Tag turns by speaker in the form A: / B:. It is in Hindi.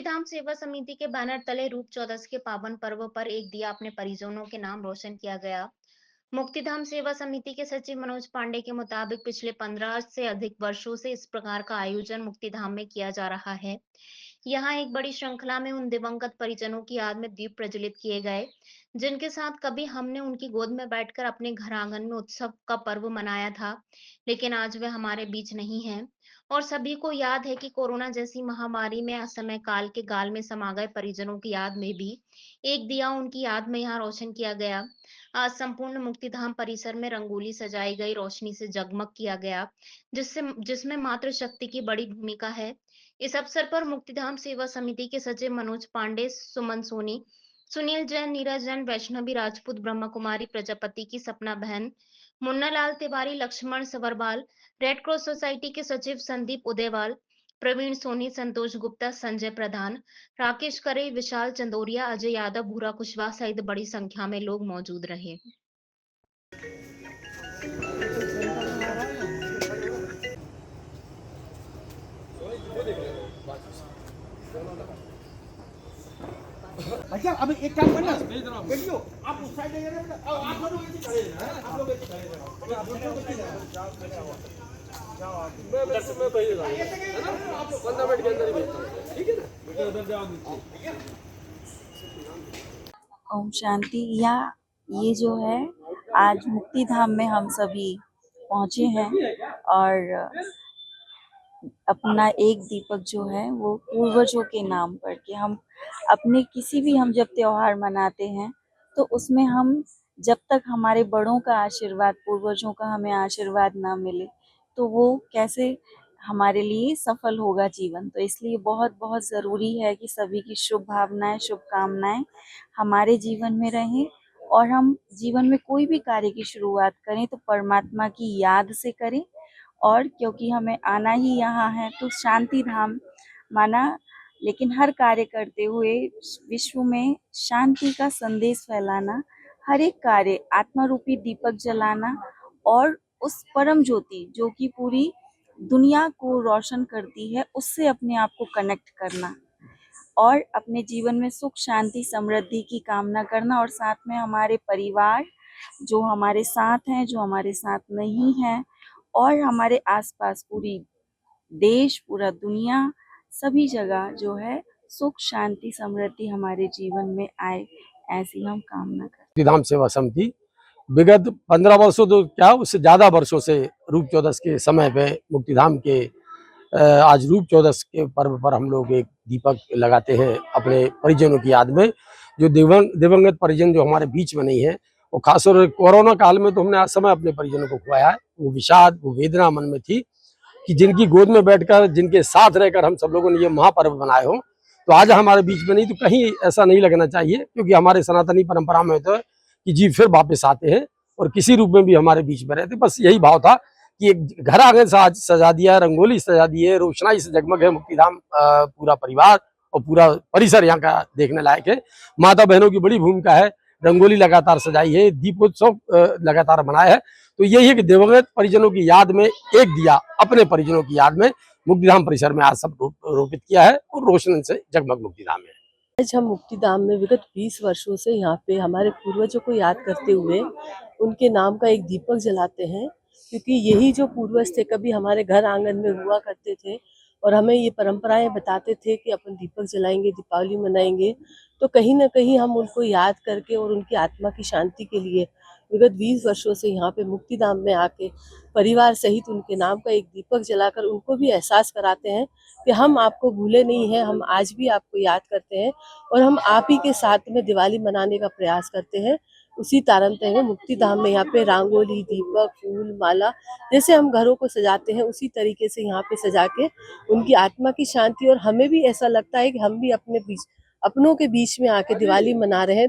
A: मुक्तिधाम सेवा समिति के बैनर तले रूप चौदस के पावन पर्व पर एक दिया अपने परिजनों के नाम रोशन किया गया। मुक्तिधाम सेवा समिति के सचिव मनोज पांडे के मुताबिक पिछले 15 से अधिक वर्षों से इस प्रकार का आयोजन मुक्तिधाम में किया जा रहा है। यहाँ एक बड़ी श्रृंखला में उन दिवंगत परिजनों की याद में दीप प्रज्वलित किए गए, जिनके साथ कभी हमने उनकी गोद में बैठकर अपने घर आंगन में उत्सव का पर्व मनाया था, लेकिन आज वे हमारे बीच नहीं हैं। और सभी को याद है कि कोरोना जैसी महामारी में असमय काल के गाल में समा गए परिजनों की याद में भी एक दिया उनकी याद में यहाँ रोशन किया गया। आज संपूर्ण मुक्तिधाम परिसर में रंगोली सजाई गई, रोशनी से जगमग किया गया, जिसमें मातृशक्ति की बड़ी भूमिका है। इस अवसर पर मुक्तिधाम सेवा समिति के सचिव मनोज पांडे, सुमन सोनी, सुनील जैन, नीरज जैन, वैष्णवी राजपूत, ब्रह्म कुमारी प्रजापति की सपना बहन, Munna Lal Tiwari, Laxman Savarwal, Red Cross Society के सचिव संदीप उदेवाल, प्रवीण सोनी, संतोष गुप्ता, संजय प्रधान, राकेश करे, विशाल चंदोरिया, अजय यादव, भूरा कुशवाहा सहित बड़ी संख्या में लोग मौजूद रहे।
B: अच्छा अब एक काम करना बेटियों, आप उस साइड जाइए ना, आप दोनों इधर खड़े हैं, आप लोग इधर खड़े हैं, आप दोनों मैं उधर से मैं पहले जाऊंगा, है ना, आप 15 मिनट के अंदर ही भेजता हूं, ठीक है ना, उधर जाओ नीचे।
C: ओम शांति। या ये जो है आज मुक्तिधाम में हम सभी पहुंचे हैं और अपना एक दीपक जो है वो पूर्वजों के नाम पर कि हम अपने किसी भी हम जब त्योहार मनाते हैं तो उसमें हम जब तक हमारे बड़ों का आशीर्वाद, पूर्वजों का हमें आशीर्वाद ना मिले तो वो कैसे हमारे लिए सफल होगा जीवन। तो इसलिए बहुत बहुत ज़रूरी है कि सभी की शुभ भावनाएं, शुभकामनाएं हमारे जीवन में रहें और हम जीवन में कोई भी कार्य की शुरुआत करें तो परमात्मा की याद से करें। और क्योंकि हमें आना ही यहाँ है तो शांति धाम माना, लेकिन हर कार्य करते हुए विश्व में शांति का संदेश फैलाना, हर एक कार्य आत्मा रूपी दीपक जलाना और उस परम ज्योति जो कि पूरी दुनिया को रोशन करती है उससे अपने आप को कनेक्ट करना और अपने जीवन में सुख, शांति, समृद्धि की कामना करना और साथ में हमारे परिवार जो हमारे साथ हैं, जो हमारे साथ नहीं हैं और हमारे आसपास पूरी देश, पूरा दुनिया, सभी जगह जो है सुख, शांति, समृद्धि हमारे जीवन में आए, ऐसी हम कामना करते हैं।
D: मुक्तिधाम सेवा समिति विगत 15 वर्षों तो क्या उससे ज़्यादा वर्षों से रूप चौदस के समय पे मुक्तिधाम के आज रूप चौदस के पर्व पर हम लोग एक दीपक लगाते हैं अपने परिजनों की याद में। जो दिवंगत परिजन जो हमारे बीच में नहीं है, और खासतौर कोरोना काल में तो हमने आज समय अपने परिजनों को खुआया है। वो विषाद, वो वेदना मन में थी कि जिनकी गोद में बैठकर, जिनके साथ रहकर हम सब लोगों ने ये महापर्व बनाए हो, तो आज हमारे बीच में नहीं, तो कहीं ऐसा नहीं लगना चाहिए, क्योंकि हमारे सनातनी परंपरा में तो कि जीव फिर वापस आते हैं और किसी रूप में भी हमारे बीच में रहते। बस यही भाव था कि एक घर आंगन सजा दिया, रंगोली सजा दी है, रोशनाई से जगमग है मुक्तिधाम, पूरा परिवार और पूरा परिसर यहाँ का देखने लायक है। माता बहनों की बड़ी भूमिका है, रंगोली लगातार सजाई है, दीपोत्सव लगातार बनाया है। तो यही है कि दिवंगत परिजनों की याद में एक दिया अपने परिजनों की याद में मुक्तिधाम परिसर में आज सब रोपित किया है और रोशन से जगमग मुक्तिधाम है।
E: आज हम मुक्तिधाम में विगत 20 वर्षों से यहाँ पे हमारे पूर्वजों को याद करते हुए उनके नाम का एक दीपक जलाते हैं, क्योंकि यही जो पूर्वज थे कभी हमारे घर आंगन में हुआ करते थे और हमें ये परंपराएं बताते थे कि अपन दीपक जलाएंगे, दीपावली मनाएंगे। तो कहीं ना कहीं हम उनको याद करके और उनकी आत्मा की शांति के लिए विगत 20 वर्षों से यहाँ पे मुक्तिधाम में आके परिवार सहित उनके नाम का एक दीपक जलाकर उनको भी एहसास कराते हैं कि हम आपको भूले नहीं हैं, हम आज भी आपको याद करते हैं और हम आप ही के साथ में दिवाली मनाने का प्रयास करते हैं। उसी तारतम्य में मुक्तिधाम में यहाँ पे रंगोली, दीपक, फूल, माला जैसे हम घरों को सजाते हैं उसी तरीके से यहाँ पे सजा के उनकी आत्मा की शांति, और हमें भी ऐसा लगता है कि हम भी अपनों के बीच में आके दिवाली मना रहे हैं।